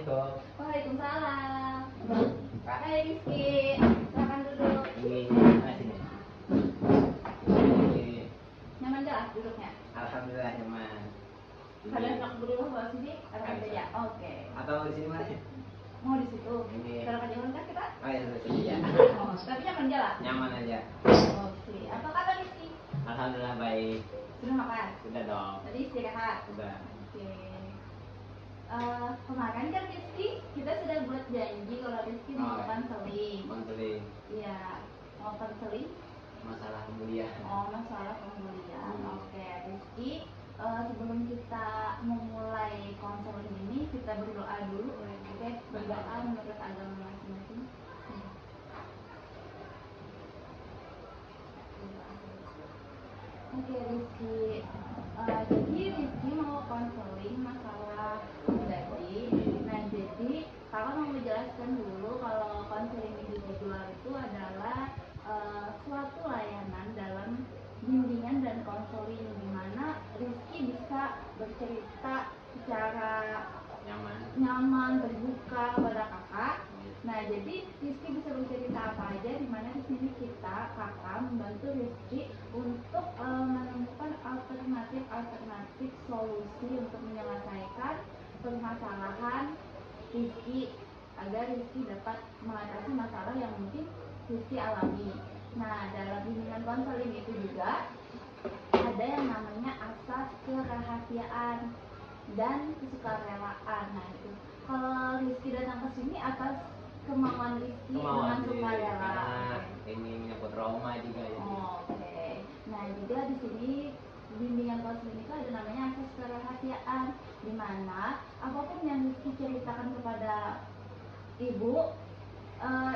Assalamualaikum. Waalaikumsalam. Kak. Hai Rizky, silakan duduk. Ini sini. Ini Nyaman gak duduknya? alhamdulillah nyaman. Kalian nak berdua bawa sini? Ada ya? Oke. Atau di sini mana? Mau di situ? Ini. Kalau kejauhan kan kita? Oh ya sudah sini ya. Oh, tapi nyaman jalan? Nyaman aja. Oke. Apa kabar Rizky? Alhamdulillah baik. Sudah makan? Sudah dong. Tadi istirahat? Sudah. Oke. Kemarin kan Rizky, kita sudah buat janji kalau Rizky mau konseling. Konseling. Iya, mau konseling. Masalah kuliah. Oh, masalah pemulihan. Oke, Rizky, sebelum kita memulai konseling ini, kita berdoa dulu. Oke, berdoa menurut agama masing-masing. Oke, Rizky. Jadi Rizky mau konseling masalah gaji. Nah, jadi kakak mau menjelaskan dulu kalau konseling individual itu adalah suatu layanan dalam bimbingan dan konseling di mana Rizky bisa bercerita secara nyaman, terbuka kepada kakak. Nah, jadi Rizky bisa bercerita apa aja, di mana di sini kakak membantu Rizky untuk menemukan alternatif solusi untuk menyelesaikan permasalahan Rizky agar Rizky dapat mengatasi masalah yang mungkin Rizky alami. Nah, dalam bimbingan konseling itu juga ada yang namanya asas kerahasiaan dan kesukarelaan. Nah, itu kalau Rizky datang ke sini atas kemauan Rizky dengan sukarela. Ini menyangkut trauma juga ya. Oke. Nah, juga di sini bimbingan konseling itu ada namanya asas kerahasiaan, di mana apapun yang Rizky ceritakan kepada ibu,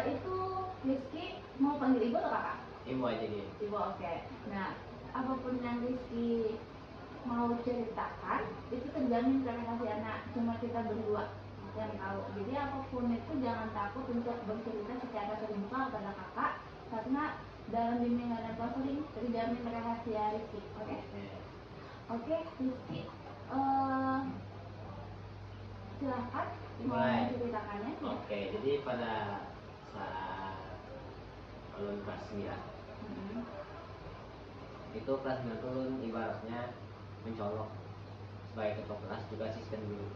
itu Rizky mau panggil ibu atau kakak? Ibu aja dia. Ibu, oke. Nah, apapun yang Rizky mau ceritakan itu terjamin kerahasiaan, cuma kita berdua yang tahu. Jadi apapun itu jangan takut untuk bercerita secara terbuka kepada kakak, karena dalam bimbingan dan konseling terjamin rahasia Rizky. Oke? Oke, Rizky, silahkan mulai menceritakannya. Oke, jadi pada saat ulun kelas 9 itu kelas 9 turun ibaratnya mencolok sebagai ketua kelas juga asisten guru.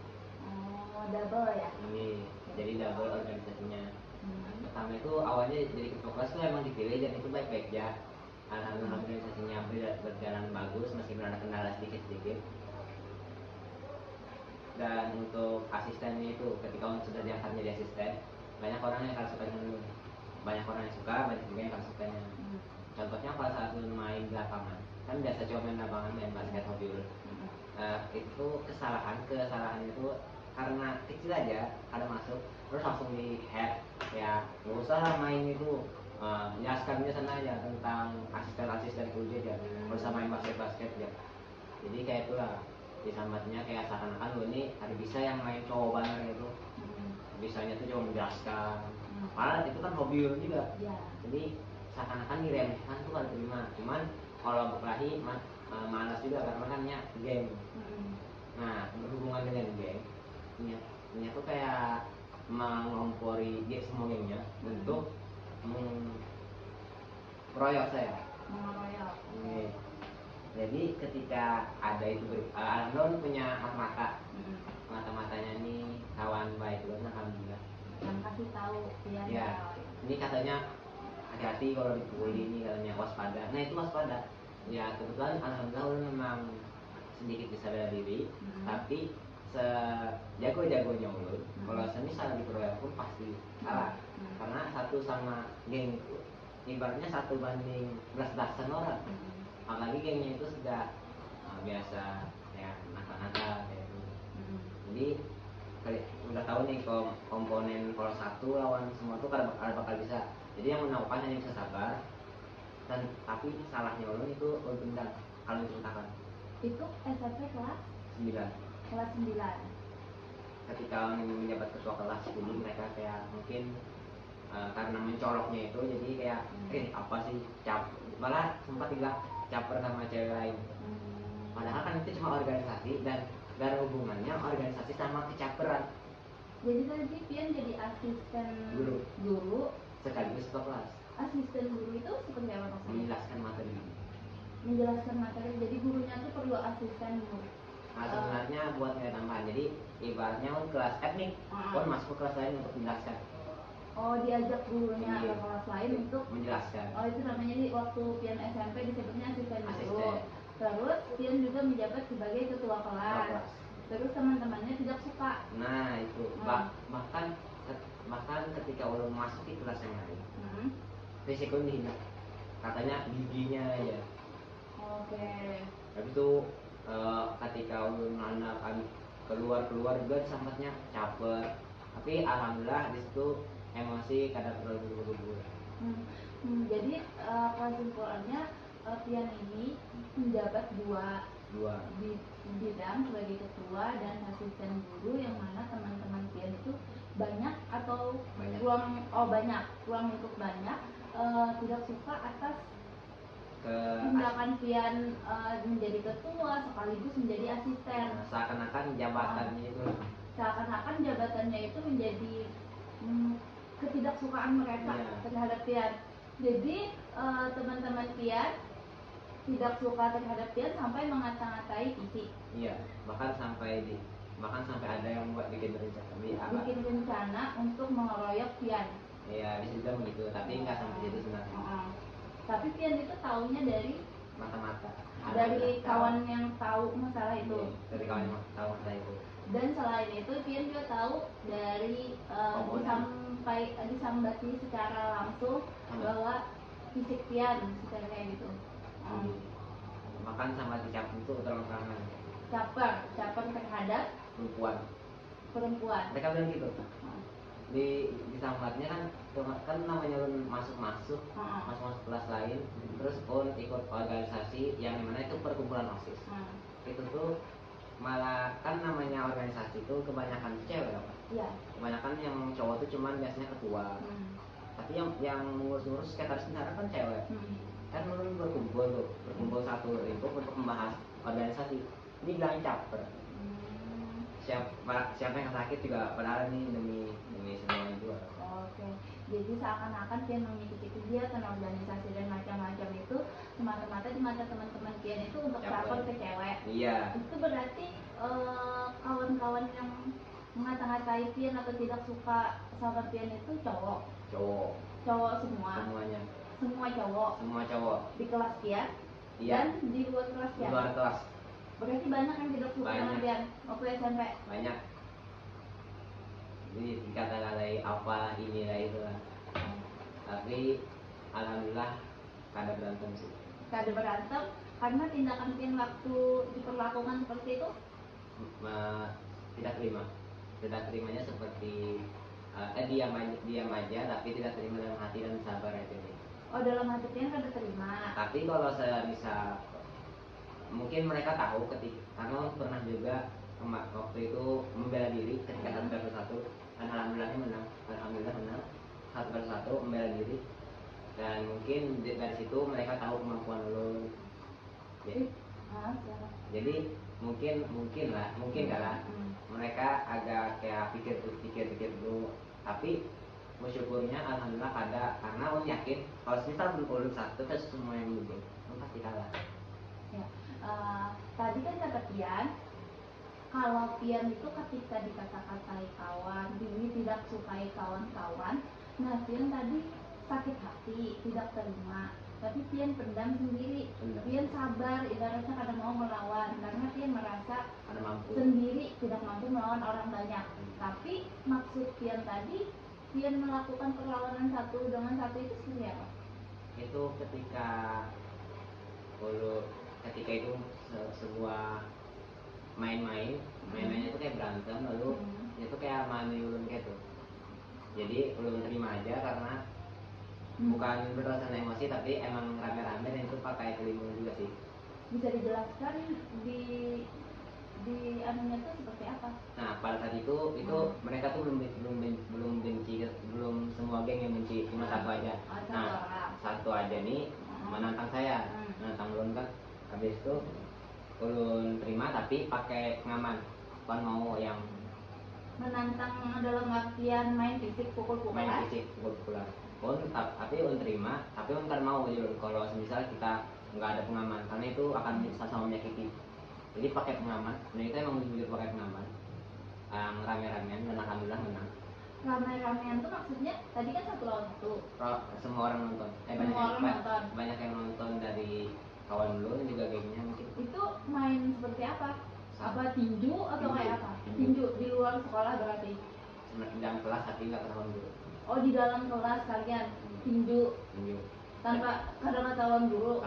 Oh, double ya? Ini jadi double organisasinya. Pertama itu awalnya jadi ketua kelas tuh emang dipilih dan itu baik-baik ya. Alhamdulillah organisasinya berjalan bagus meskipun ada kendala sedikit-sedikit. Dan untuk asistennya itu ketika sudah diangkat menjadi asisten, banyak orang yang akan suka dengan banyak orang yang suka, banyak juga yang akan sukanya. Contohnya pada saat lu main di lapangan, kan biasa cuma main lapangan, main basket hobi lu. Itu kesalahan itu karena kecil aja ada masuk terus langsung di head ya, nggak usah lah main itu, jelaskannya sana aja tentang asisten kerja aja, nggak usah main basket ya. Jadi kayak itulah disambatnya, kayak seakan-akan lu ini ada bisa yang main cowok banget gitu, bisanya tuh cuma menjelaskan, padahal itu kan hobi lu juga. Jadi seakan-akan diremehkan tuh kalau terima, cuman kalau berkelahi malas juga karena kan nya game. Nah, berhubungan dengan game nya tuh kayak mengompori dia semua gamenya untuk mengeroyok saya. Jadi ketika ada itu Alhamdulillah punya mata matanya nih kawan baik lu, alhamdulillah Yang kasih tahu ya. Ini katanya hati-hati kalau dipukuli, ini katanya waspada. Nah itu waspada ya, kebetulan alhamdulillah lu memang sedikit bisa bela diri, tapi sejago-jagonya ulun kalau semisal dikeroyok pun pasti salah, karena satu sama geng itu ibaratnya 1 banding 11 orang. Apalagi gengnya itu sudah biasa ya nakal-nakal kayak gitu. Jadi udah tahu nih komponen kalau satu lawan semua tuh bakal bisa. Jadi yang menawarkan hanya bisa sabar, dan tapi salahnya ulun itu ulun tendang kalau diceritakan. Itu SMP kelas 9. Kelas 9. Ketika menjabat ketua kelas dulu mereka kayak mungkin karena mencoloknya itu jadi kayak apa sih malah sempat bilang caper sama cewek lain. Padahal kan itu cuma organisasi dan gak ada hubungannya organisasi sama kecaperan. Jadi tadi Pian jadi asisten guru sekaligus ketua kelas. Asisten guru itu seperti apa maksudnya? Menjelaskan materi. Menjelaskan materi, jadi gurunya tuh perlu asisten guru. Nah, sebenarnya buat nilai tambahan. Jadi ibaratnya kelas teknik, masuk ke kelas lain untuk menjelaskan. Oh, diajak gurunya ke kelas lain untuk menjelaskan. Oh, itu namanya di waktu Pian SMP disebutnya asisten guru. Terus Pian juga menjabat sebagai ketua kelas. Terus teman-temannya tidak suka. Nah itu bahkan ketika ulun masuk di kelas yang lain, risiko dihina, katanya giginya aja. Oke. Habis itu ketika ulun akan keluar juga disambatnya caper, tapi alhamdulillah di situ emosi kadang terlalu. Jadi kesimpulannya Pian ini menjabat dua di bidang sebagai ketua dan asisten guru, yang mana teman-teman Pian itu banyak ruang untuk banyak tidak suka atas tindakan Pian menjadi ketua sekaligus menjadi asisten. Seakan-akan jabatannya itu menjadi ketidaksukaan mereka terhadap Pian. Jadi teman-teman Pian tidak suka terhadap Pian sampai mengata-ngatai Pici. Iya, bahkan sampai ada yang buat bikin rencana untuk mengeroyok Pian. Iya, bisa juga begitu, tapi nggak sampai jadi sebenarnya. Tapi Pian itu taunya dari mata-mata. Dari kawan yang tahu masalah itu. Iya, dari kawan yang tahu masalah itu. Dan selain itu Pian juga tahu dari disambati secara langsung bahwa fisik Pian secara kayak gitu. Makan sama dicap itu terang-terangan. Caper terhadap perempuan. Mereka bilang gitu. Disambatnya kan namanya masuk kelas lain, terus ikut organisasi yang dimana itu perkumpulan OSIS. Itu tuh malah kan namanya organisasi itu kebanyakan cewek kan? Iya. Kebanyakan yang cowok tuh cuman biasanya ketua. Tapi yang ngurus sekretaris bendahara kan cewek. Kan menurut berkumpul satu lingkup untuk membahas organisasi. Ini bilang caper. Siapa yang sakit juga padahal ini demi semua juga. Oke. Jadi seakan-akan Pian mengikuti kegiatan organisasi dan macam-macam itu semata-mata di mata teman-teman Pian itu untuk caper ke cewek. Iya. Itu berarti kawan-kawan yang mengata-ngatai Pian atau tidak suka sama Pian itu cowok Semuanya. Semua cowok di kelas Pian. Iya. Dan di luar kelas Pian. Di luar kelas. Berarti banyak yang tidak suka sama Pian waktu SMP. Banyak. Jadi dikata-katai apa inilah itulah. Tapi alhamdulillah kada berantem sih. Kada berantem karena tindakan Pian waktu diperlakukan seperti itu tidak terimanya seperti diam aja tapi tidak terima dalam hati dan sabar aja nih. Oh, dalam hati Pian kada terima. Tapi kalau saya bisa, mungkin mereka tahu karena pernah juga waktu itu membela diri ketika 1-1 dan alhamdulillah menang 1-1 membela diri, dan mungkin dari situ mereka tahu kemampuan lo. Jadi mungkin lah mereka agak kayak pikir dulu, tapi bersyukurnya alhamdulillah ada, karena om yakin kalau misal belum satu terus semua yang dulu pasti kalah. Ya, tadi kan kata Pian kalau Pian itu ketika dikata-katai kawan, Pian tidak sukai kawan-kawan. Nah, Pian tadi sakit hati, tidak terima, tapi Pian pendam sendiri. Pian sabar, ibaratnya kada mau melawan karena Pian merasa sendiri tidak mampu melawan orang banyak. Tapi maksud Pian tadi, Pian melakukan perlawanan satu dengan satu itu seperti apa? Itu ketika itu sebuah mainnya itu kayak berantem, lalu itu kayak mani ulun gitu. Jadi ulun terima aja karena bukan berdasarkan emosi, tapi emang rame-rame dan itu pakai keliling juga sih. Bisa dijelaskan di anunya tuh seperti apa? Nah, pada saat itu mereka tuh belum benci, belum semua geng yang benci, cuma satu aja. Satu aja nih menantang saya, menantang ulun kan. Habis itu ulun terima tapi pakai pengaman. Kan mau yang menantang dalam artian main fisik main pukul-pukulan. fisik pukul-pukulan. Tapi un terima, tapi un kan mau gitu kalau misal kita nggak ada pengaman, karena itu akan sama menyakiti. Jadi pakai pengaman, nah itu emang jujur pakai pengaman, rame-ramean, dan alhamdulillah menang. Rame-ramean tuh maksudnya tadi kan 1-1. Semua orang nonton. Banyak yang nonton dari kawan dulu dan juga gengnya mungkin. Itu main seperti apa? Apa tinju atau kayak apa? Tinju di luar sekolah berarti? Di dalam kelas tapi nggak ketahuan guru. Oh, di dalam kelas kalian tinju tanpa ketahuan guru.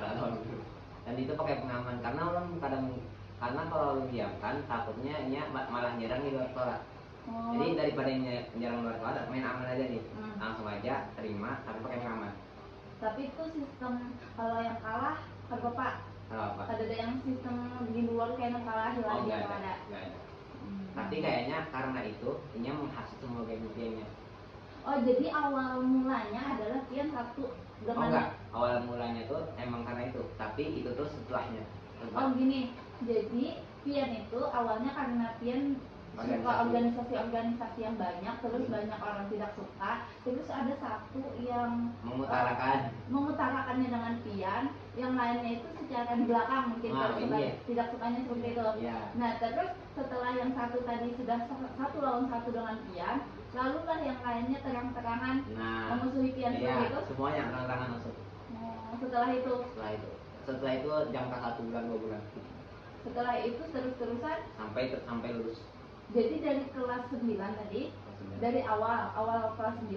Dan itu pakai pengaman karena kalau lu diamkan takutnya malah nyerang di luar sekolah. Jadi daripada nyerang luar sekolah, main aman aja nih. Langsung aja terima tapi pakai pengaman. Tapi itu sistem kalau yang kalah apa? Apa? Ada yang sistem di luar kayak yang kalah hilang nggak ada. Tapi kayaknya karena itu ini menghasut semua gamenya. Oh, jadi awal mulanya adalah Pian satu dengan enggak, awal mulanya tuh emang karena itu, tapi itu tuh setelahnya. Oh gini, jadi Pian itu awalnya karena Pian suka organisasi yang banyak, terus banyak orang tidak suka, terus ada satu yang mengutarakannya dengan Pian, yang lainnya itu secara di belakang mungkin tidak sukanya seperti itu. Nah terus setelah yang satu tadi sudah 1 lawan 1 dengan Pian, lalulah yang lainnya terang-terangan memusuhi Pian seperti itu. Semuanya terang-terangan masuk. Setelah itu jangka 1 bulan 2 bulan. Setelah itu terus-terusan sampai lulus. Jadi dari kelas 9 tadi, dari awal kelas 9?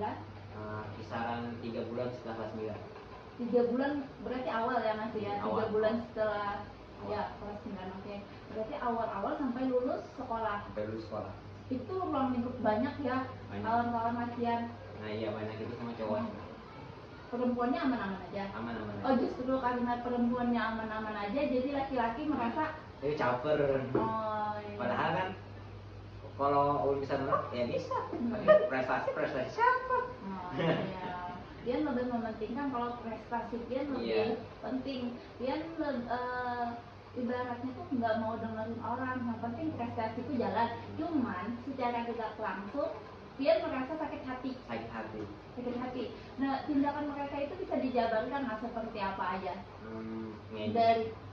Kisaran 3 bulan setelah kelas 9. 3 bulan berarti awal ya Mas ya? 3 bulan setelah ya kelas 9, oke. Berarti awal-awal sampai lulus sekolah. Itu ruang lingkup banyak ya, kawan-kawan Masian. Nah iya banyak itu sama cowok. Perempuannya aman-aman aja? Aman-aman aja. Oh justru karena perempuannya aman-aman aja, jadi laki-laki merasa itu caper. Oh iya. Padahal kan kalau bisa menang ya bisa. Prestasi siapa? Oh iya. Dia lebih mementingkan kalau prestasi dia lebih penting. Dia ibaratnya tuh nggak mau dengerin orang, yang penting prestasi itu jalan. Cuman secara tidak langsung dia merasa sakit hati. Nah tindakan mereka itu bisa dijabarkan lah seperti apa aja.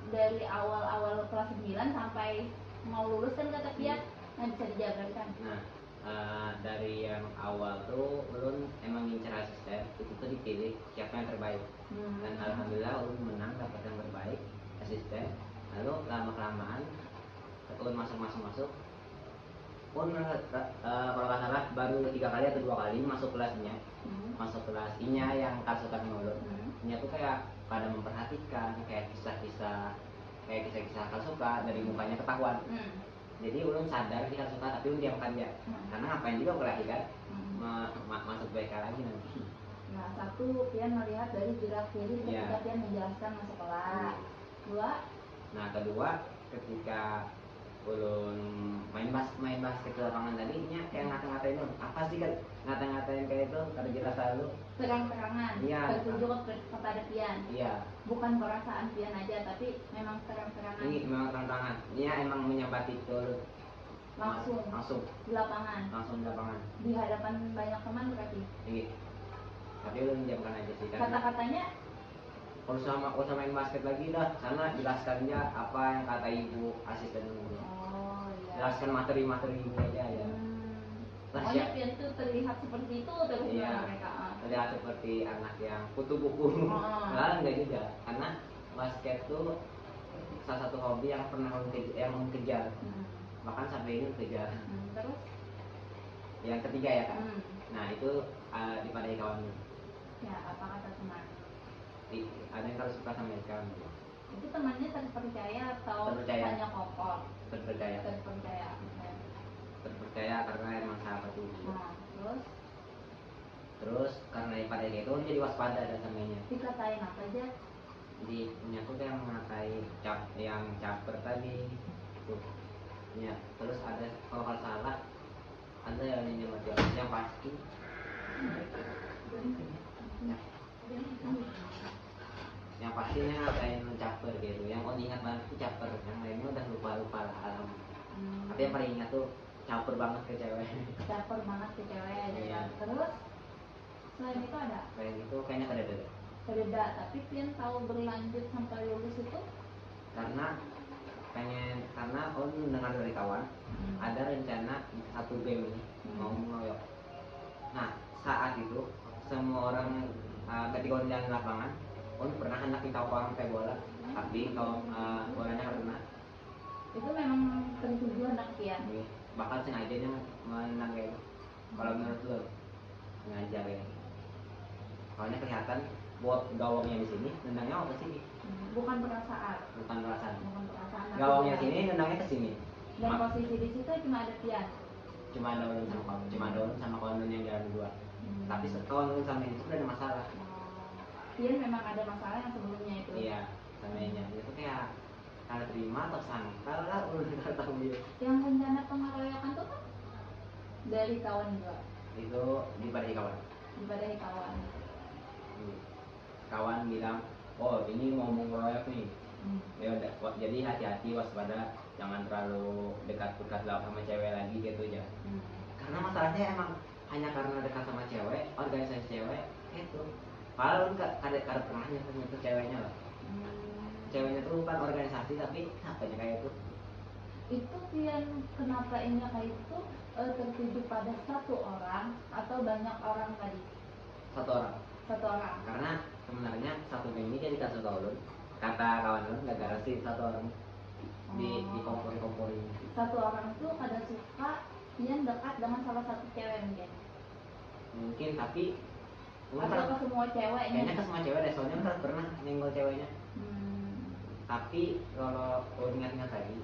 Dari awal kelas 9 sampai mau lulus kan kata Pian, nah bisa dijabarkan. Nah dari yang awal tuh ulun emang ngincer asisten, itu tuh dipilih siapa yang terbaik. Dan alhamdulillah ulun menang dapat yang terbaik asisten. Lalu lama-kelamaan ulun masuk pun kalau nggak salah baru 3 kali atau 2 kali masuk kelasnya. Masuk kelas inya yang kasukan ulun. Inya tuh kayak pada memperhatikan kayak kisah-kisah kasuka dari mukanya ketahuan. Jadi ulun sadar dia suka tapi ulun diamkan dia. Karena ngapain juga berarti kan masuk BK lagi nanti. Nah satu Pian melihat dari gerak kiri ketika Pian menjelaskan masuk kelas. Kedua ketika ulun main basket ke lapangan tadinya kayak ngata-ngatain ulun. Apa sih kan ngata-ngatain kayak itu kada jelas lalu. Terang-terangan. Tertunjuk kepada Pian. Bukan perasaan Pian aja tapi memang terang-terangan. Ini memang terang-terangan. Dia emang menyambat itu langsung di lapangan. Di hadapan banyak teman berarti. Iya. Tapi ulun diamkan aja sih. Kata-katanya kalau usah main basket lagi dah, sana jelaskannya apa yang kata ibu asisten dulu. Oh iya. Jelaskan materi ibu aja ya. Pokoknya Pian tuh terlihat seperti itu terus mereka. Terlihat seperti anak yang kutu buku. Malah enggak juga, karena basket tuh salah satu hobi yang pernah yang kejar. Bahkan sampai ini kejar. Terus? Yang ketiga ya kan. Nah itu dipadai kawan. Ya apa kata teman? Ada yang kalau suka sama ikan. Itu temannya terpercaya atau hanya kokoh? Terpercaya karena emang sahabat itu. Terus karena pada itu jadi waspada dan samanya. Dikatain apa aja? Di punya tuh yang mengatai yang caper tadi tuh. Ya, terus ada kalau salah ada yang nyamati yang pasti. Yang pastinya ngatain caper gitu. Yang ingat banget tuh caper, yang lainnya udah lupa lah alam. Tapi yang paling ingat tuh caper banget ke cewek. Caper banget ke cewek gitu. Iya. Terus selain itu ada Selain itu kayaknya kedada. beda, tapi Pian tahu berlanjut sampai lulus itu karena on dengar dari kawan ada rencana satu game ini mau ngeroyok. Nah saat itu semua orang ketika on jalan lapangan on pernah hendak tahu orang pakai bola, tapi kalau bolanya kena itu memang tertuju anak Pian. bakal sengajanya menang kayak gitu. Kalau menurut lo sengaja kayak gitu. Soalnya kelihatan buat gawangnya di sini, nendangnya ke sini. Bukan perasaan. Gawangnya sini, nendangnya ke sini. Dan posisi di situ cuma ada Pian. Cuma ada Daun sama kawan yang jalan dua. Tapi kawan sama itu udah ada masalah. Pian memang ada masalah yang sebelumnya itu. Iya, sama ini. Itu kayak karena terima atau sangkal lah, udah nggak tahu dia. Yang rencana pengeroyokan tuh kan dari kawan juga. Itu dipadahi kawan. Kawan bilang, oh ini mau mengeroyok nih. Ya udah, jadi hati-hati, waspada, jangan terlalu dekat sama cewek lagi gitu aja. Karena masalahnya emang hanya karena dekat sama cewek, organisasi cewek itu. Kalau nggak ada pernah nyentuh ceweknya lah. Ceweknya tuh bukan organisasi tapi apanya kayak itu. Itu Pian kenapa ini kayak itu tertuju pada satu orang atau banyak orang tadi? Satu orang. Karena sebenarnya satu game ini dia dikasih tahu dulu. Kata kawan lu nggak garansi satu orang di kompori. Satu orang itu pada suka Pian dekat dengan salah satu cewek mungkin tapi atau ke semua cewek? Kayaknya ke semua cewek deh, soalnya kan pernah nenggol ceweknya. Tapi kalau ingat-ingat lagi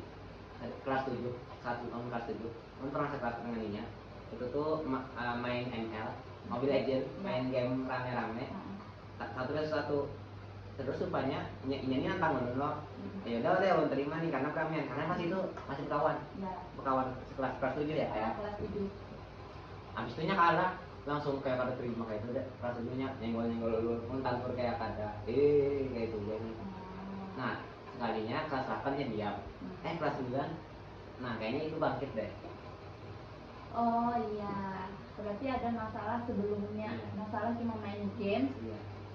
kelas 7, tahun kelas 7 kan pernah sekelas dengan dia. Itu tuh main ML, Mobile Legends, main game rame-rame. Satu terus rupanya ini nantang lo. Ya udah deh lo terima nih karena kalian karena pas itu masih kawan sekelas kelas 7 ya kayak kelas 7. abis itu nya kalah langsung kayak kada terima kayak itu deh. Kelas 7 nya nyenggol lu tampur kayak kada kayak itu jadi. Nah sekalinya kelas 8 nya diam. Kelas 9 nah kayaknya itu bangkit deh. Oh iya, berarti ada masalah sebelumnya. Masalah cuma main game.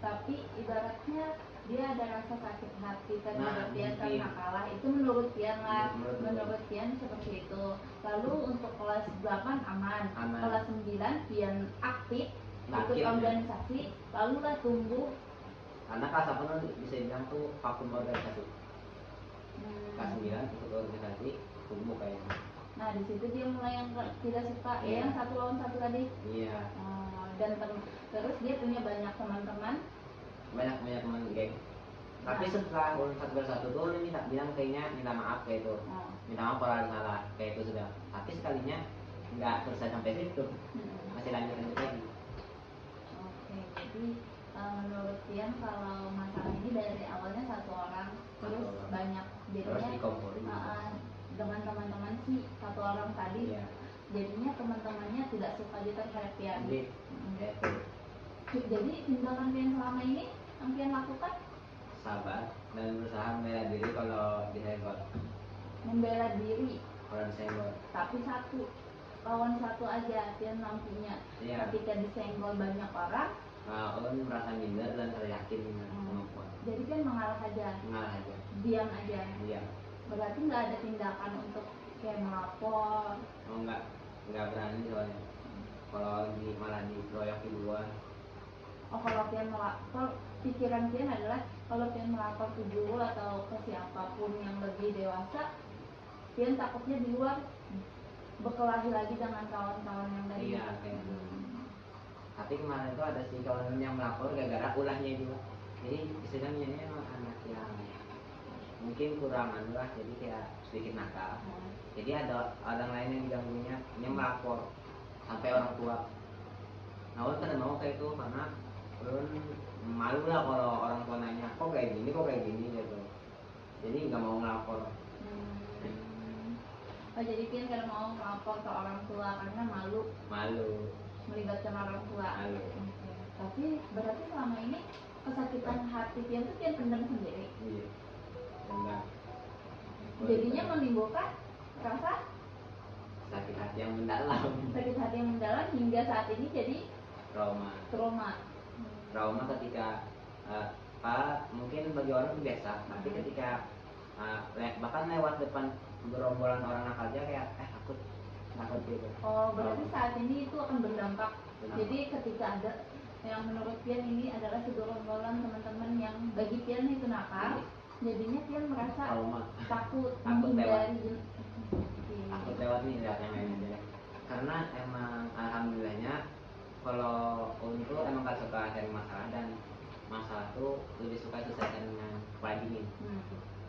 Tapi ibaratnya dia ada rasa sakit hati terhadap Pian karena kalah. Itu menurut Pian lah. Menurut Pian seperti itu. Lalu untuk kelas 8 aman. Kelas 9 Pian aktif ikut organisasi, lalu lah tumbuh. Karena kelas 8 bisa dibilang tuh vakum organisasi. Kelas 9 ikut organisasi, tumbuh kayaknya. Nah di situ dia mulai yang tidak suka, yang 1 lawan 1 tadi. Iya. Dan terus dia punya banyak teman-teman. Banyak teman geng. Tapi setelah satu persatu tuh dia bilang kayaknya minta maaf kayak itu. Minta maaf kalau ada salah kayak itu sudah. Tapi sekalinya nggak selesai sampai situ. Masih lanjut lagi. Oke, jadi menurut Pian kalau masalah ini dari awalnya satu orang terus banyak jadinya dengan teman-teman si satu orang tadi jadinya teman-temannya tidak suka terhadap Pian. Jadi tindakan Pian selama ini yang Pian lakukan sabar dan berusaha membela diri kalau disenggol. Membela diri kalau disenggol. Tapi satu lawan satu aja Pian mampunya. Ketika disenggol banyak orang Olen merasa minder dan teryakin dengan kemampuan. Jadi kan mengalah aja. Diam aja. Iya. Berarti nggak ada tindakan untuk kayak melapor. Oh nggak berani soalnya. Kalau malah dikeroyok duluan. Oh kalau Pian melapor, pikiran Pian adalah kalau Pian melapor ke guru atau ke siapapun yang lebih dewasa, Pian takutnya di luar berkelahi lagi dengan kawan-kawan yang tadi. Iya kayak gitu. Tapi kemarin itu ada si kawan yang melapor gara-gara ulahnya juga. Jadi istilahnya ini emang anak yang mungkin kurang lah, jadi kayak sedikit nakal. Jadi ada orang lain yang diganggunya, dia melapor sampai orang tua. Nah, ulun kan mau kayak itu karena ulun malu lah kalau orang tua nanya, kok kayak gini gitu. Jadi nggak mau ngelapor. Oh jadi Pian kalau mau melapor ke orang tua karena malu melibatkan orang tua. Tapi berarti selama ini kesakitan hati Pian itu Pian pendam sendiri. Iya. Pendam. Jadinya menimbulkan rasa sakit hati yang mendalam. Sakit hati yang mendalam hingga saat ini jadi trauma. Ketika mungkin bagi orang itu biasa, tapi ketika bahkan lewat depan gerombolan orang nakal aja kayak takut gitu. Oh, berarti saat ini itu akan berdampak. Jadi ketika ada yang menurut Pian ini adalah segerombolan teman-teman yang bagi Pian itu nakal, jadinya Pian merasa takut menghindari. Takut lewat yang lain aja. Karena emang alhamdulillahnya kalau untuk emang gak suka cari masalah, dan masalah tuh lebih suka selesaikan dengan kepala dingin,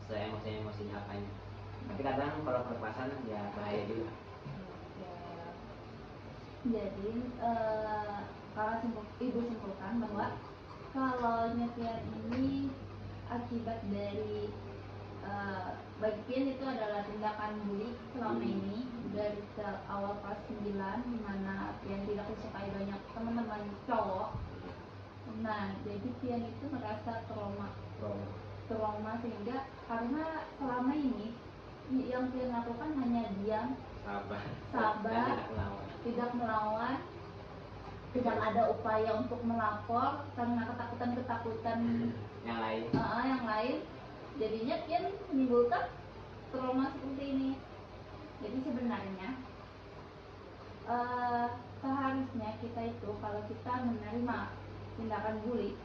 se-emosi apanya. Tapi kadang kalau kelepasan ya bahaya juga. Jadi kalau ibu simpulkan bahwa kalau Pian ini akibat dari bagi Pian itu adalah tindakan bully selama ini dari awal kelas 9, dimana Pian tidak disukai banyak teman-teman cowok. Nah, jadi Pian itu merasa trauma sehingga karena selama ini yang Pian lakukan hanya diam, sabar, tidak melawan, tidak ada upaya untuk melapor karena ketakutan yang lain. Jadinya Pian menimbulkan trauma seperti ini. Jadi sebenarnya seharusnya kita itu kalau kita menerima tindakan bully,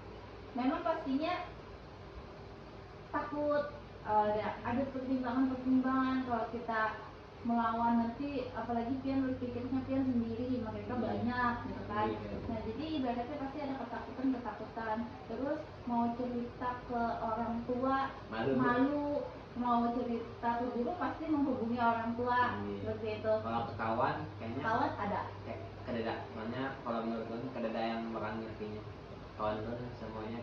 memang pastinya takut, ada pertimbangan kalau kita melawan nanti, apalagi Pian berpikirnya Pian sendiri, mereka banyak gitu kan. Nah, jadi ibaratnya pasti ada ketakutan. Terus mau cerita ke orang tua malu, mau cerita ke guru pasti menghubungi orang tua, seperti itu. Kalau ke kawan ada kededa, makanya kalau menurut gue kededa yang bakal ngertinya. Kawan tuh semuanya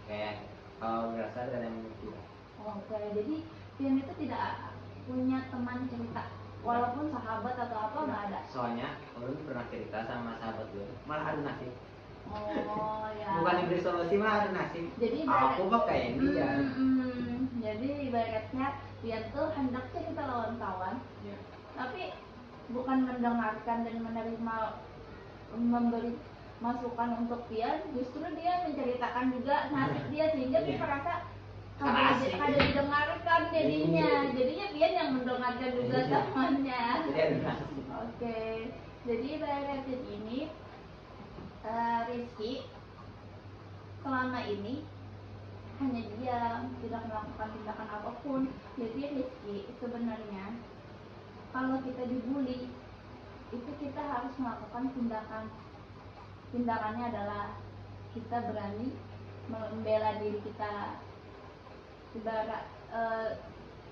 kayak kalau berasa ada yang mengerti. Oke, jadi Pian itu tidak punya teman cerita, walaupun sahabat atau apa nggak ada. Soalnya ulun pernah cerita sama sahabat gue, malah adu nasib. Oh ya. Bukan diberi solusi, malah adu nasib. Jadi aku kok kayak dia. Jadi ibaratnya Pian tuh hendak cerita lawan kawan, tapi bukan mendengarkan dan memberi masukan untuk Pian, justru dia menceritakan juga nasib dia, sehingga dia merasa kada didengarkan jadinya Pian yang mendengarkan juga temannya. Oke, jadi ibaratnya ini Rizky selama ini hanya diam, tidak melakukan tindakan apapun. Jadi Rizky sebenarnya kalau kita dibully itu kita harus melakukan tindakannya adalah kita berani membela diri kita.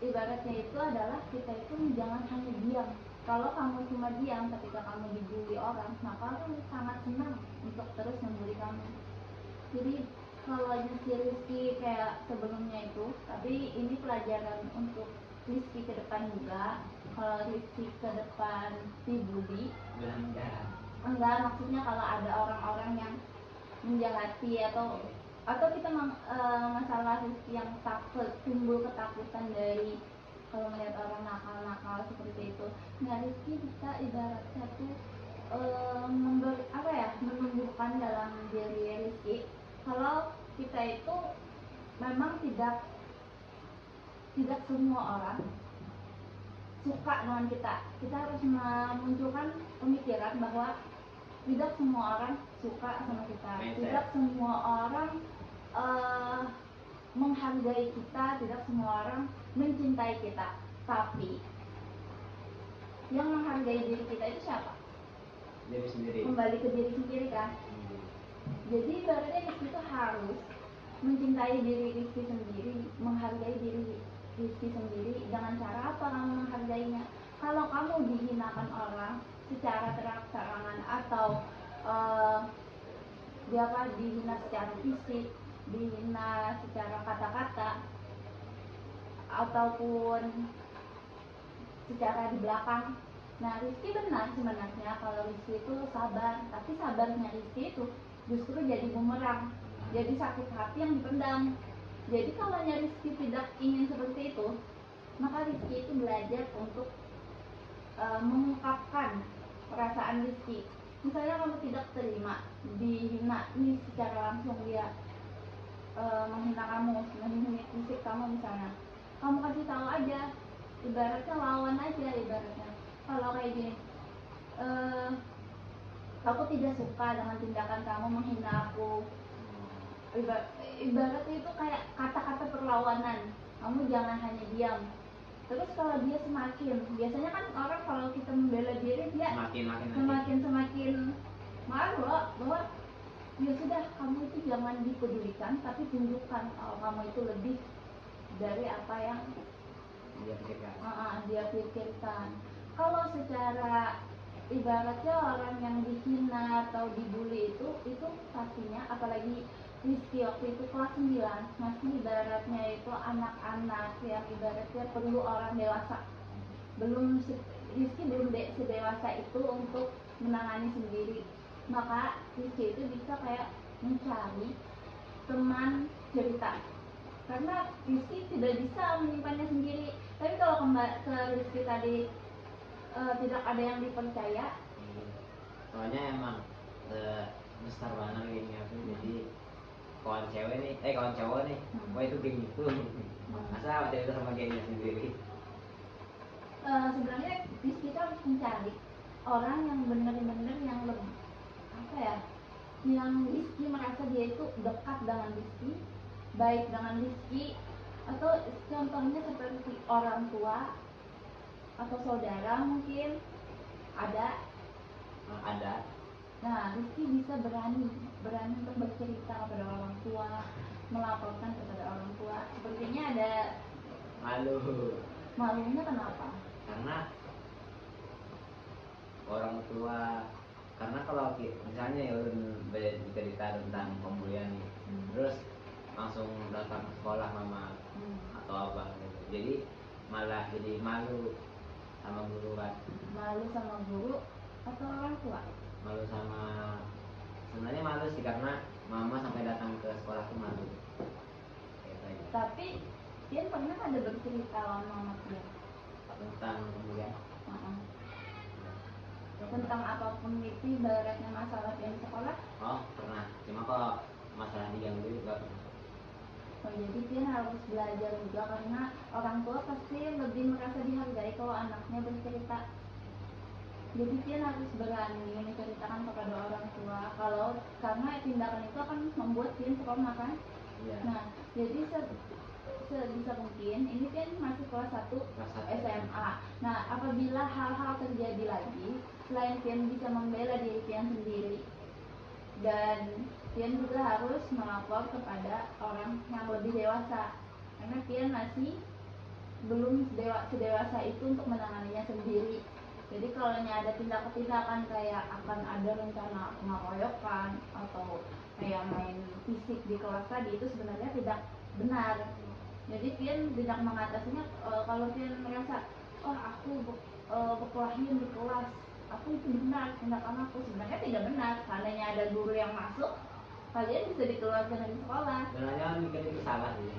Ibaratnya itu adalah kita itu jangan hanya diam. Kalau kamu cuma diam ketika kamu dibully orang, maka kamu sangat senang untuk terus membuli kamu. Jadi kalau si Rizky kayak sebelumnya itu, tapi ini pelajaran untuk Rizky ke depan juga. Kalau Rizky ke depan dibully, enggak, maksudnya kalau ada orang-orang yang menjahati atau kita masalah yang timbul ketakutan dari kalau melihat orang nakal seperti itu. Nah, Rizky bisa ibaratnya tuh menumbuhkan dalam diri Rizky kalau kita itu memang tidak semua orang suka dengan kita. Kita harus memunculkan pemikiran bahwa tidak semua orang suka sama kita, tidak semua orang menghargai kita, tidak semua orang mencintai kita. Tapi yang menghargai diri kita itu siapa? Diri sendiri. Kembali ke diri sendiri kan. Jadi ibaratnya Rizky itu harus mencintai diri Rizky sendiri, menghargai diri Rizky sendiri. Dengan cara apa kamu menghargainya? Kalau kamu dihinakan orang secara terang-terangan atau dihina secara fisik, dihina secara kata-kata, ataupun secara di belakang. Nah, Rizky benar sebenarnya kalau Rizky itu sabar, tapi sabarnya Rizky itu justru jadi bumerang, jadi sakit hati yang dipendam. Jadi kalau Rizky tidak ingin seperti itu, maka Rizky itu belajar untuk mengungkapkan perasaan Rizky. Misalnya kamu tidak terima dihina nih secara langsung, dia menghina kamu, menghina fisik kamu misalnya, kamu kasih tahu aja, ibaratnya lawan aja, ibaratnya kalau kayak gini, aku tidak suka dengan tindakan kamu menghina aku. Ibaratnya itu kayak kata-kata perlawanan, kamu jangan hanya diam. Terus kalau dia semakin, biasanya kan orang kalau kita membela diri dia semakin marah bahwa ya sudah, kamu itu jangan dipedulikan, tapi tunjukkan kalau kamu itu lebih dari apa yang dia pikirkan. Kalau secara ibaratnya orang yang dihina atau dibully itu pastinya, apalagi Rizky waktu itu kelas 9, masih ibaratnya itu anak-anak yang ibaratnya perlu orang dewasa. Rizky belum sedewasa itu untuk menangani sendiri. Maka Rizky itu bisa kayak mencari teman cerita, karena Rizky tidak bisa menyimpannya sendiri. Tapi kalau kembali ke Rizky tadi, tidak ada yang dipercaya. Soalnya emang besar banget gengnya tuh, jadi kawan cewek nih, kawan cowok nih, wah itu geng itu, masa cerita sama gengnya sendiri. Sebenarnya kita harus mencari orang yang benar-benar yang lebih apa ya, yang Rizky merasa dia itu dekat dengan Rizky, baik dengan Rizky, atau contohnya seperti orang tua atau saudara mungkin ada. Nah, Rizky bisa berani untuk bercerita kepada orang tua, melaporkan kepada orang tua. Sepertinya ada malunya. Kenapa? Karena orang tua, karena kalau misalnya ya bercerita tentang pembulian nih, terus langsung datang ke sekolah mama atau apa gitu, jadi malah jadi malu sama guru kan. Malu sama guru atau orang tua? Malu sama, sebenarnya malu sih, karena mama sampai datang ke sekolah tuh malu. Tapi Tian pernah ada bercerita sama mama Tian tentang pembulian? Tentang apapun itu, ibaratnya masalah Tian di sekolah? Oh pernah, cuma kalau masalah diganggu juga pernah. Oh, jadi Tian harus belajar juga, karena orang tua pasti lebih merasa dihargai kalau anaknya bercerita. Jadi Tian harus berani menceritakan kepada orang tua, karena tindakan itu akan membuat Tian trauma kan. Iya. Nah, jadi sebisa mungkin, ini Tian masih kelas 1 SMA. Nah, apabila hal-hal terjadi lagi, selain Tian bisa membela diri Tian sendiri, dan Tian juga harus melapor kepada orang yang lebih dewasa, karena Tian masih belum sedewasa itu untuk menanganinya sendiri. Jadi kalau ada tindakan kayak akan ada rencana pengeroyokan atau kayak main fisik di kelas tadi, itu sebenarnya tidak benar. Jadi Tian tidak mengatasinya. Kalau Tian merasa, oh aku berkelahi di kelas, aku itu benar, tindakan aku sebenarnya tidak benar. Seandainya ada guru yang masuk, kalian bisa dikeluarkan dari sekolah. Sebenarnya mikir itu salah sih.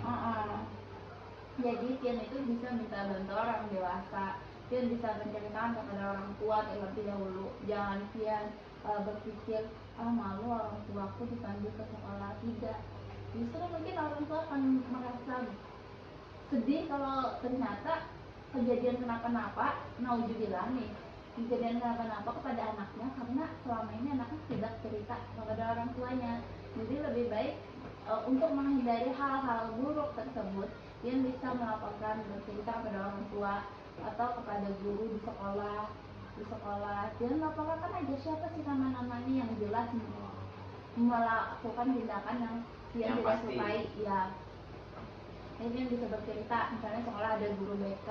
Jadi Tian itu bisa minta bantuan orang dewasa. Tian bisa menceritakan kepada orang tua terlebih dahulu. Jangan Tian berpikir, malu orang tuaku dipanggil ke sekolah. Tidak, justru mungkin orang tua akan merasa sedih kalau ternyata kejadian kenapa-napa, naudzubillah nih, kejadian kenapa-napa kepada anaknya karena selama ini anaknya tidak cerita kepada orang tuanya. Jadi lebih baik untuk menghindari hal-hal buruk tersebut, Tian bisa melaporkan, bercerita kepada orang tua atau kepada guru di sekolah. Tian laporkan aja siapa sih nama-namanya yang jelas melakukan tindakan yang Tian tidak sukai, ya. Jadi Tian bisa bercerita, misalnya sekolah ada guru BK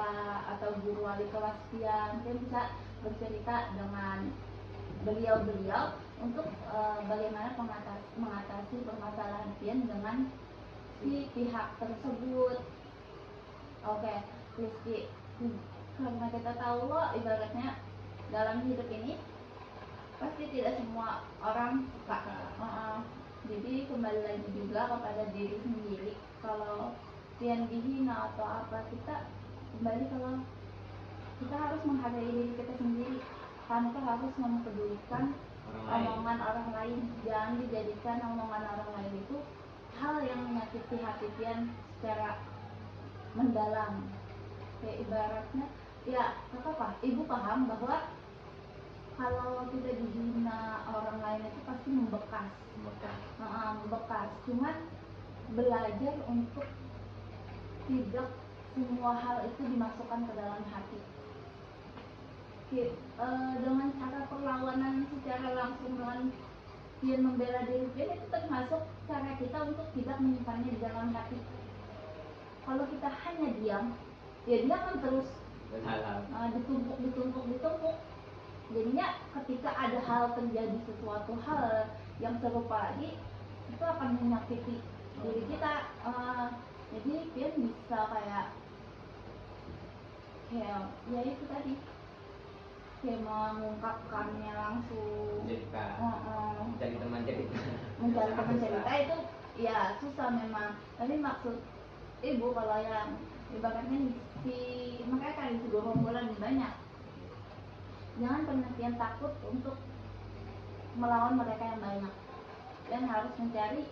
atau guru wali kelas Tian bisa bercerita dengan beliau untuk bagaimana mengatasi permasalahan Tian dengan si pihak tersebut. Oke, Rizky, karena kita tahu loh, ibaratnya dalam hidup ini pasti tidak semua orang suka. Jadi kembali lagi juga kepada diri sendiri. Kalau Tian dihina atau apa, kita kembali kalau kita harus menghargai diri kita sendiri tanpa harus mempedulikan omongan orang lain. Jangan dijadikan omongan orang lain itu hal yang menyakiti hati Pian secara mendalam. Kayak ibaratnya ya ibu paham bahwa kalau kita dihina orang lain itu pasti membekas. Membekas. Cuman belajar untuk tidak semua hal itu dimasukkan ke dalam hati. Dengan cara perlawanan secara langsung dengan dia membela diri dia, itu termasuk cara kita untuk tidak menyimpannya di dalam hati. Kalau kita hanya diam, ya dia akan terus ditumpuk. Jadinya ketika ada hal terjadi sesuatu hal yang serupa lagi, itu akan menyakiti diri kita. Jadi dia bisa kayak ya itu tadi, kayak mengungkapkannya langsung. Mencari teman cerita itu ya susah memang. Tapi maksud ibu kalau yang ibaratnya makanya kan itu gerombolan banyak. Jangan pernah Pian takut untuk melawan mereka yang banyak. Pian harus mencari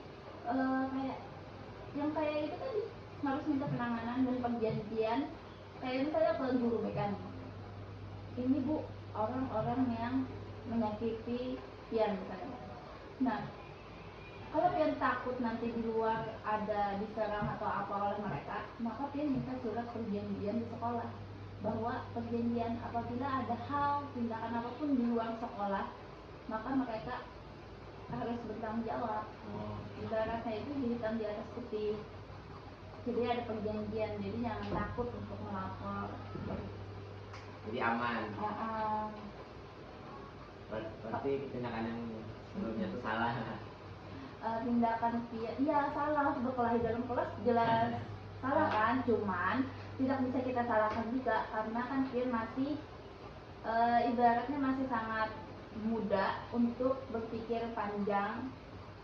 kayak itu tadi, harus minta penanganan dan perjanjian. Kayak misalnya ke guru BK, ini bu, orang-orang yang menyakiti Pian misalnya. Nah, kalau Pian takut nanti di luar ada diserang atau apa oleh mereka, maka Pian minta surat perjanjian di sekolah bahwa perjanjian apabila ada hal tindakan apapun di luar sekolah, maka mereka harus bertanggung jawab. Ibaratnya itu hitam di atas putih. Jadi ada perjanjian, jadi jangan takut untuk melapor. Jadi aman. Berarti tindakan yang sebelumnya itu salah. Tindakan iya salah, berkelahi dalam kelas jelas salah kan, cuman tidak bisa kita salahkan juga karena kan Pian masih ibaratnya masih sangat muda untuk berpikir panjang.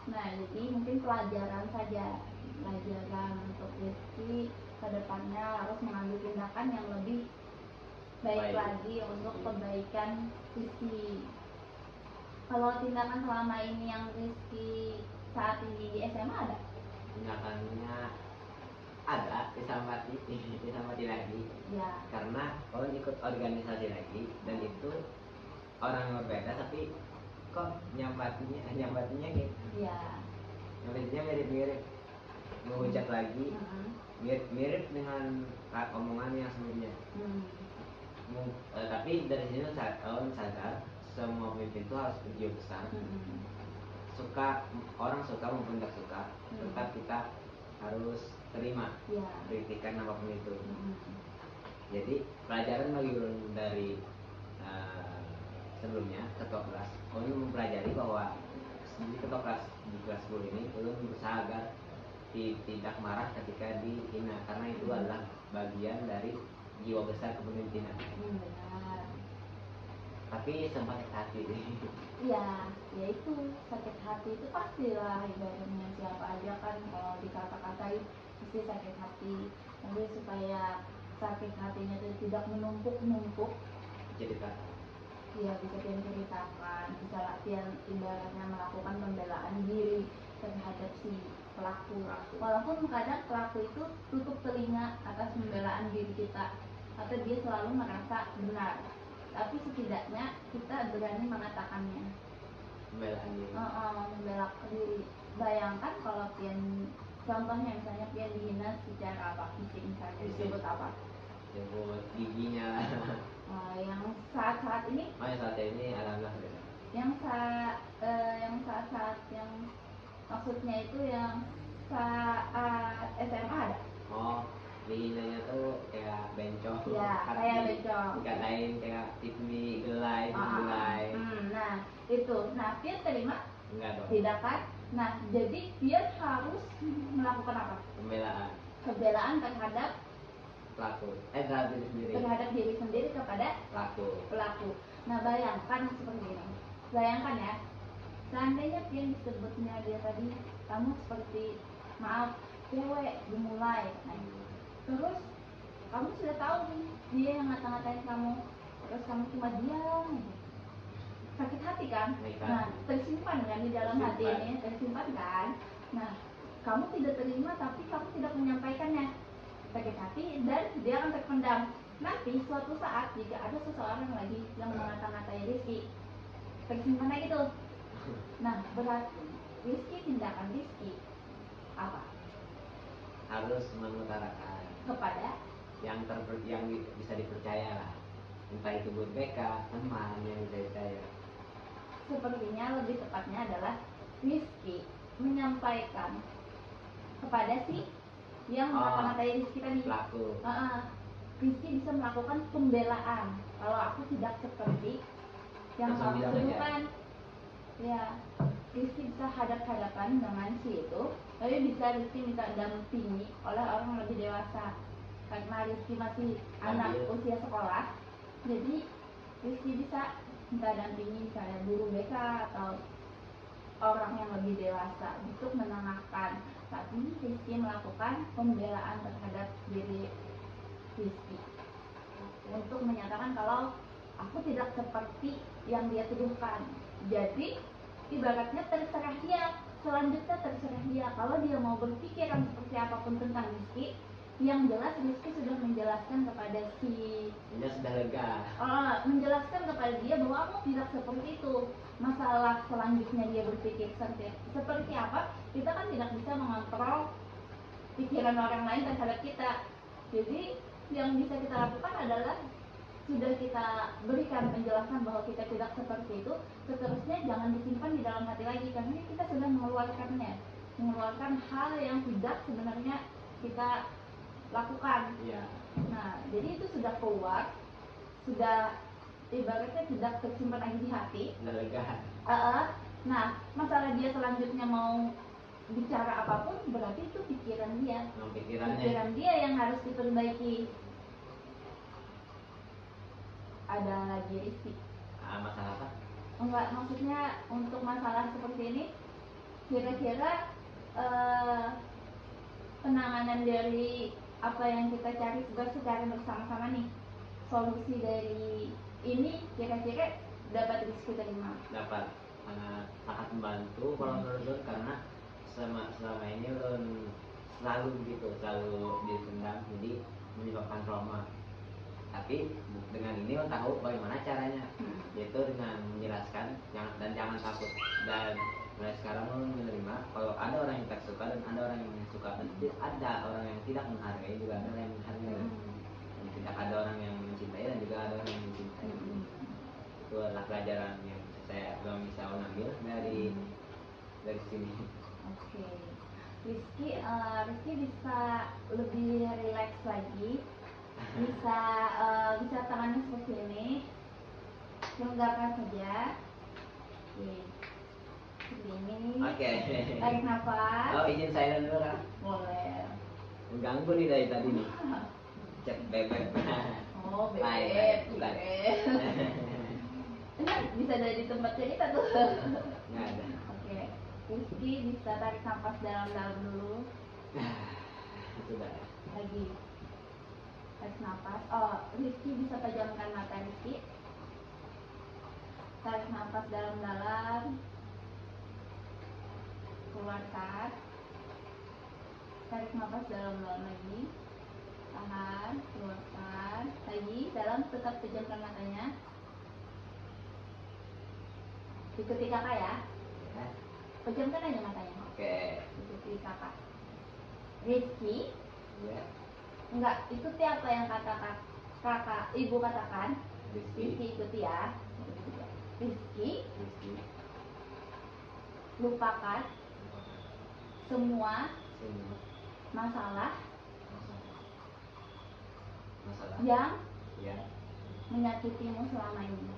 Nah, jadi mungkin pelajaran untuk Rizky ke depannya harus mengambil tindakan yang lebih baik lagi untuk kebaikan Rizky. Kalau tindakan selama ini yang Rizky saat ini di SMA ada? Tindakannya ada, disamati lagi ya. Karena kalau ikut organisasi lagi dan itu orang yang berbeda tapi kok nyambatinya gitu ya, nyambatinya mirip-mirip, menghujat lagi mirip dengan omongan yang sebelumnya. Tapi dari sini sadar semua pemimpin itu harus berjiwa besar. Orang suka maupun tidak suka, tetap kita harus terima kritikan apapun itu. Jadi pelajaran bagi dari sebelumnya ketua kelas, ulun mempelajari bahwa di ketua kelas di kelas 10 ini ulun berusaha agar tidak marah ketika dihina, karena itu adalah bagian dari jiwa besar kepemimpinan. Benar. Tapi sempat sakit hati. Iya, ya itu sakit hati itu pastilah, ibaratnya siapa aja kan kalau dikata-katain pasti sakit hati. Tapi supaya sakit hatinya itu tidak menumpuk-numpuk, cerita. Ya bisa Pian ceritakan, bisa latihan ibaratnya melakukan pembelaan diri terhadap si pelaku. Walaupun kadang pelaku itu tutup telinga atas pembelaan diri kita atau dia selalu merasa benar, tapi setidaknya kita berani mengatakannya. Pembelaan diri. Membela diri. Bayangkan kalau Pian, contohnya misalnya Pian dihina secara apa, fisik misalnya, disebut apa? Disebut giginya. Yang saat-saat ini? Saat ini alhamdulillah. Yang saat-saat yang maksudnya itu yang saat SMA ada? Dihinanya tuh kayak bencong. Ya, kayak bencong. Dikatain kayak pipi gelai, gelai. Nah, itu. Nah, Pian terima? Enggak dong. Tidak kan? Nah, jadi Pian harus melakukan apa? Pembelaan terhadap pelaku. Terhadap diri sendiri. Terhadap diri sendiri kepada pelaku. Nah, bayangkan seperti ini. Bayangkan ya, seandainya Pian disebutnya dia tadi, kamu seperti maaf, cewek, dimulai. Nah, terus kamu sudah tahu nih dia yang ngata-ngatain kamu, terus kamu cuma diam aja. Sakit hati kan? Nah, tersimpan kan di dalam hati ini, tersimpan kan? Nah, kamu tidak terima tapi kamu tidak menyampaikannya, sakit hati dan dia akan terpendam. Nanti suatu saat jika ada seseorang lagi yang mengata-ngatai Rizky, tersimpan lagi tuh. Nah, berarti Rizky, tindakan Rizky apa? Harus mengutarakan Kepada yang bisa dipercaya lah, entah itu buat BK, teman yang bisa dipercaya. Sepertinya lebih tepatnya adalah Rizky menyampaikan kepada si yang mengata-ngatai Rizky tadi. Pelaku. Rizky bisa melakukan pembelaan kalau aku tidak seperti yang kamu tuduhkan. Ya, Rizky bisa hadap-hadapan dengan si itu, tapi bisa Rizky minta dampingi oleh orang lebih dewasa. Karena Rizky masih anak usia sekolah, jadi Rizky bisa minta dampingi misalnya guru BK atau orang yang lebih dewasa untuk menenangkan. Tapi Rizky melakukan pembelaan terhadap diri Rizky untuk menyatakan kalau aku tidak seperti yang dia tuduhkan. Jadi ibaratnya terserah dia, selanjutnya terserah dia. Kalau dia mau berpikiran seperti apapun tentang Rizky, yang jelas Rizky sudah menjelaskan kepada dia sudah lega. Menjelaskan kepada dia bahwa aku tidak seperti itu. Masalah selanjutnya dia berpikir seperti apa, kita kan tidak bisa mengontrol pikiran orang lain terhadap kita. Jadi yang bisa kita lakukan adalah sudah kita berikan penjelasan bahwa kita tidak seperti itu, seterusnya jangan disimpan di dalam hati lagi, karena kita sudah mengeluarkan hal yang tidak sebenarnya kita lakukan. Nah, jadi itu sudah keluar, sudah ibaratnya tidak tersimpan lagi di hati. Nah, masalah dia selanjutnya mau bicara apapun, berarti itu pikiran dia yang harus diperbaiki. Ada lagi Rizky? Masalah apa? Enggak, maksudnya untuk masalah seperti ini, kira-kira penanganan dari apa yang kita cari secara bersama-sama nih, solusi dari ini kira-kira dapat Rizky terima? Dapat, sangat membantu kalau menurut Lun, karena selama ini Lun selalu dipendam, jadi menyebabkan trauma. Tapi dengan ini Lun tahu bagaimana caranya, yaitu dengan menjelaskan dan jangan takut. Dan mulai sekarang Lun menerima kalau ada orang yang tak suka dan ada orang yang suka, dan ada orang yang tidak menghargai, juga ada orang yang menghargai. Tidak ada orang yang mencintai dan juga ada orang yang mencintai. Itu adalah pelajaran yang saya belum bisa ambil dari sini. Oke. Rizky bisa lebih rileks lagi, bisa tangannya seperti ini, longgarkan saja. Seperti ini. Tarik nafas. Izin saya dulu kan? Boleh. Mengganggu nih dari tadi nih. Cek bebek. Bebek. Bisa dari tempat cerita tuh. Nggak ada. Oke. Rizky bisa tarik nafas dalam-dalam dulu. Sudah. Lagi. Tarik nafas. Rizky bisa pejamkan mata Rizky. Tarik nafas dalam-dalam. Keluarkan. Tarik nafas dalam-dalam lagi. Tahan. Keluarkan. Lagi. Dalam, tetap pejamkan matanya. Ikuti kakak ya. Pejamkan aja matanya. Oke. Ikuti kakak. Rizky. Ya. Enggak, ikuti apa yang kakak ibu katakan. Rizky ikuti ya. Rizky. Lupakan semua masalah yang menyakitimu selama ini.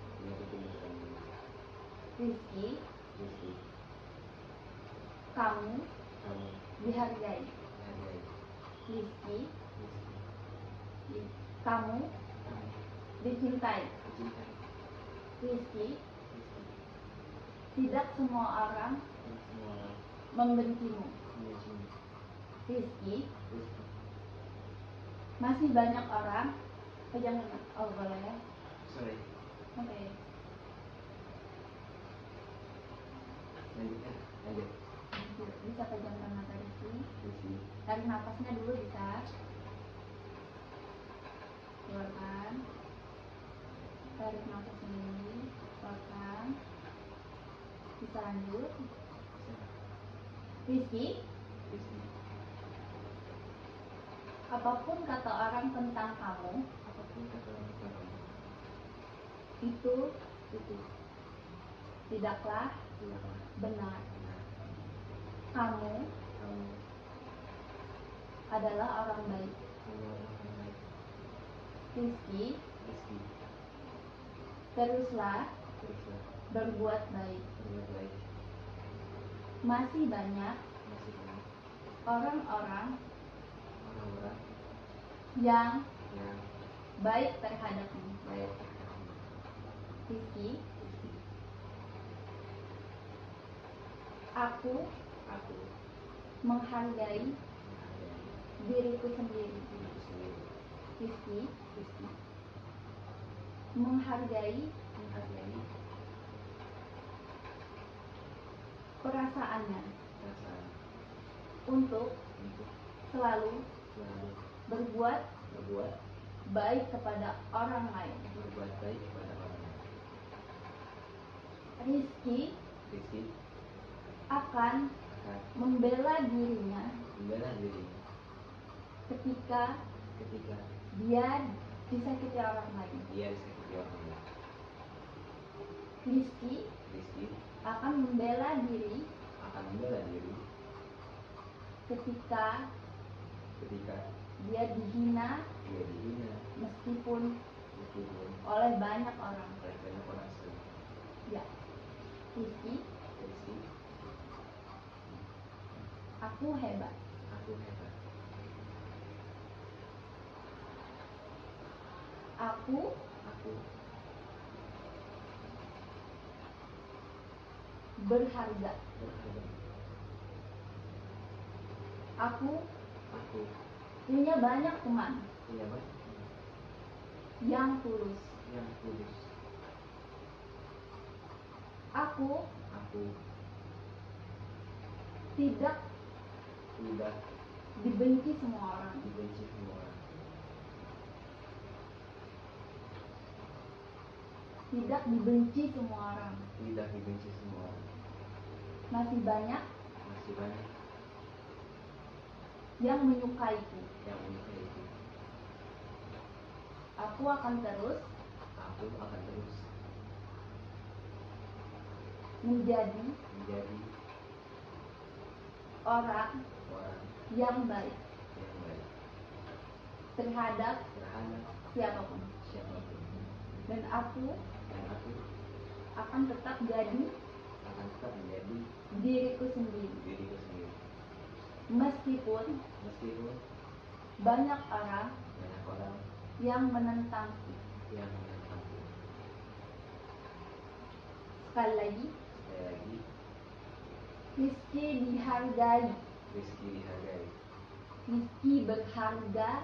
Rizky, kamu dihargai. Rizky, kamu dicintai. Rizky, tidak semua orang membencimu. Rizky, Masih banyak orang. Jangan. Oh boleh ya. Sorry. Oke. Lanjut. Bisa pejamkan mata Rizky. Rizky. Tarik nafasnya dulu bisa. Keluarkan. Tarik nafas sendiri. Keluarkan. Bisa lanjut. Rizky. Apapun kata orang tentang kamu, itu tidaklah benar. Kamu adalah orang baik. Rizky, teruslah berbuat baik. Masih banyak orang-orang yang baik terhadapmu. Rizky, aku menghargai diriku sendiri. Rizky, menghargai perasaannya untuk selalu berbuat baik kepada orang lain. Rizky akan membela dirinya ketika dia disakiti orang lain. Rizky akan membela diri ketika dia dihina meskipun oleh banyak orang. Ya, Rizky, aku hebat. Aku berharga. Aku punya banyak teman yang tulus. Aku tidak dibenci semua orang. Tidak dibenci semua orang. Masih banyak yang menyukaiku. Aku akan terus menjadi orang yang baik terhadap siapapun. Dan aku akan tetap jadi diriku sendiri. Meskipun banyak orang yang menentangku. Sekali lagi, Rizky dihargai. Rizky berharga.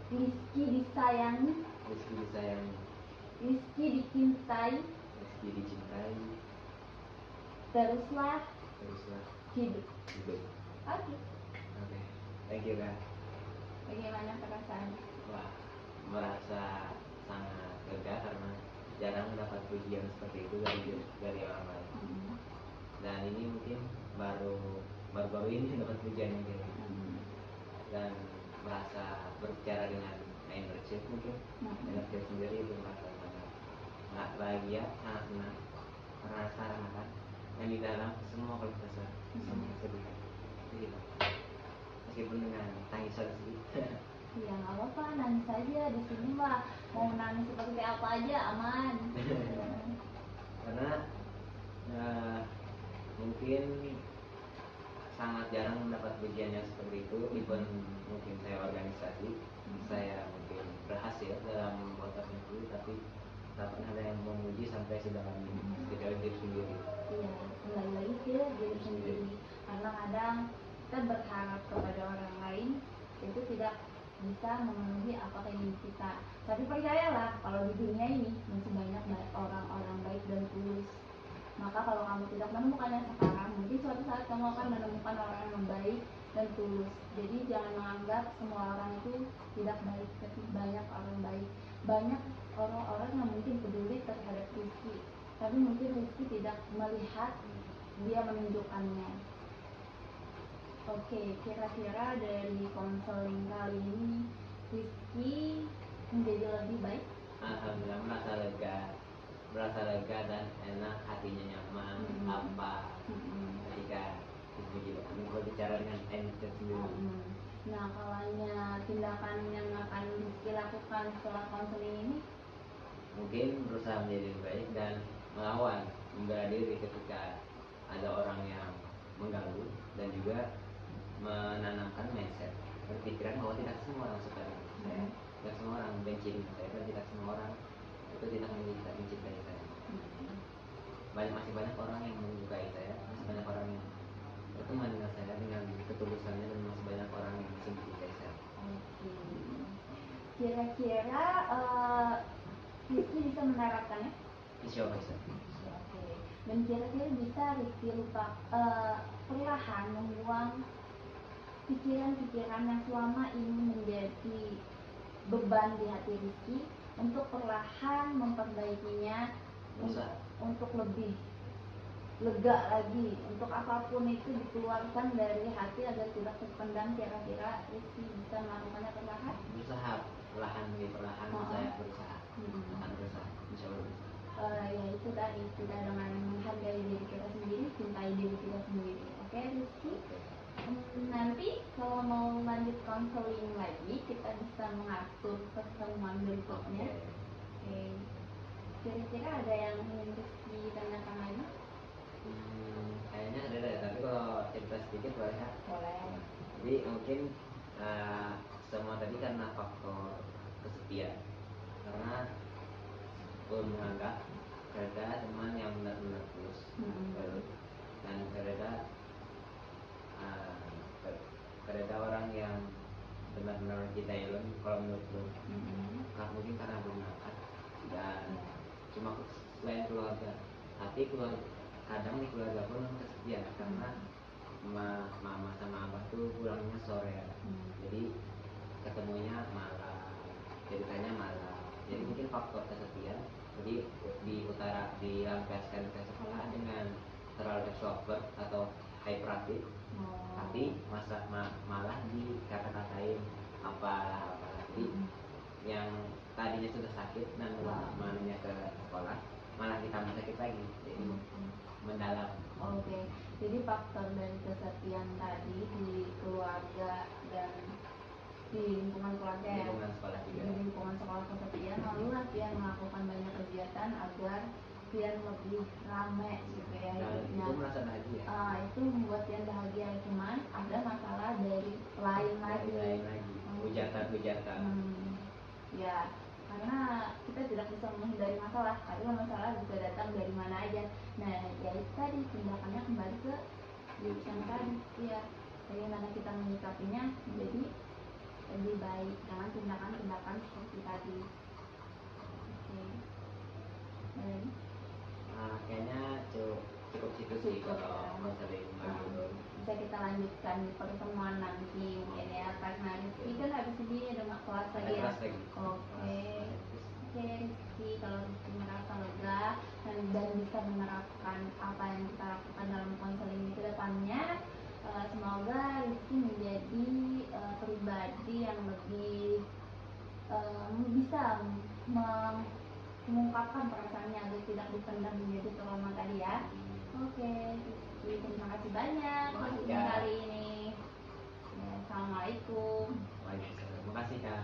Rizky disayangi. Rizky dicintai. Teruslah hidup. Oke. Thank you, Kak. Bagaimana perasaan? Wah, merasa sangat lega karena jarang mendapat pujian seperti itu dari orang lain. Dan ini mungkin baru ini dapat pujian mungkin. Dan merasa berbicara dengan energi mungkin energi sendiri itu merasa sangat bahagia, sangat senang karena seakan-akan yang di dalam semua kalau kita semua sedih. Gitu. Meskipun dengan tangisan sedikit. Ya nggak apa-apa, nangis aja di sini mah. Mau nangis seperti apa aja aman. Karena mungkin sangat jarang mendapat pujian yang seperti itu. Even mungkin saya organisasi, saya mungkin berhasil dalam membuat itu, tapi tak pernah ada yang memuji sampai sedalam diri sendiri. Iya, kembali lagi ke diri sendiri. Karena kadang kita berharap kepada orang lain, itu tidak bisa memenuhi apa keinginan kita. Tapi percayalah, kalau di dunia ini masih banyak orang-orang baik dan tulus. Maka kalau kamu tidak menemukannya sekarang, mungkin suatu saat kamu akan menemukan orang yang baik dan tulus. Jadi jangan menganggap semua orang itu tidak baik, tapi banyak orang baik. Banyak orang-orang yang mungkin peduli terhadap Rizky, tapi mungkin Rizky tidak melihat dia menunjukkannya. Oke, kira-kira dari konseling kali ini Rizky menjadi lebih baik? Alhamdulillah, merasa lega dan enak, hatinya nyaman, apa ketika berbicara dengan Rizky sendiri. Nah, kalanya tindakan yang akan Rizky lakukan setelah konseling ini? Mungkin berusaha menjadi lebih baik dan melawan, membela diri ketika ada orang yang mengganggu, dan juga menanamkan mindset, berpikiran bahwa tidak semua orang suka dengan saya, tidak semua orang benci dengan saya, dan tidak semua orang itu tidak mencintai saya. Masih banyak orang yang menyukai saya, masih banyak orang yang berteman dengan saya dengan ketulusannya, dan masih banyak orang yang masih mencintai saya. Kira-kira Rizky bisa menerapkannya? Insya Allah bisa. Dan kira-kira bisa Rizky perlahan membuang pikiran-pikiran yang selama ini menjadi beban di hati Rizky, untuk perlahan memperbaikinya, untuk lebih lega lagi, untuk apapun itu dikeluarkan dari hati agar tidak terpendam. Kira-kira Rizky bisa melakukannya perlahan? Berusaha perlahan demi perlahan. Saya berusaha akan berusaha, insya Allah bisa. Ya itu tadi, kita dengan menghargai diri kita sendiri, cintai diri kita sendiri. Oke Rizky? Nanti kalau mau lanjut konseling lagi, kita bisa mengatur pertemuan berikutnya. Oke. Kira-kira ada yang ingin Rizky tanyakan lagi? Kayaknya ada deh, tapi kalau cerita sedikit boleh ya? Boleh. Jadi mungkin semua tadi karena faktor kesepian, karena belum menganggap ada teman yang benar-benar tulus, dan ada orang yang benar-benar mencintai lo. Kalau menurut lo, mungkin karena belum menangkat, dan cuma selain keluarga, tapi kadang di keluarga pun kesepian, karena mama sama abah tuh pulangnya sore, jadi ketemunya malam, ceritanya malam. Jadi mungkin faktor kesepian. Jadi dilampiaskan ke sekolah dengan terlalu extrovert atau hyperaktif, tapi malah dikata-katain apalah. Jadi yang tadinya sudah sakit dan mananya ke sekolah, malah ditambah sakit lagi, jadi mendalam. Oke. Jadi faktor dari kesepian tadi di keluarga dan di lingkungan keluarga, di lingkungan sekolah juga, di lingkungan sekolah kesepian, lalu Pian melakukan banyak kegiatan agar Pian lebih rame gitu ya hidupnya. Itu merasa bahagia. Itu membuat Pian bahagia, cuman ada masalah dari lain lagi. Hujatan. Ya, karena kita tidak bisa menghindari masalah, karena masalah bisa datang dari mana aja. Nah, ya itu tadi, tindakannya kembali ke yang tadi, ya bagaimana kita menyikapinya menjadi lebih baik dengan tindakan-tindakan seperti tadi. Oke. Kayaknya cukup situ sih kalau konseling. Bisa kita lanjutkan di pertemuan nanti mungkin ya, karena Rizky kan habis ini ada kelas lagi ya. Oke, Rizky, kalau Rizky merasa lega dan bisa menerapkan apa yang kita lakukan dalam konseling ini ke depannya, semoga Rizky menjadi pribadi yang lebih bisa mengungkapkan perasaannya agar tidak dipendam menjadi trauma tadi ya. Oke, Rizky, terima kasih banyak untuk kali ini. Ya, Assalamualaikum. Waalaikumsalam. Terima kasih Kak.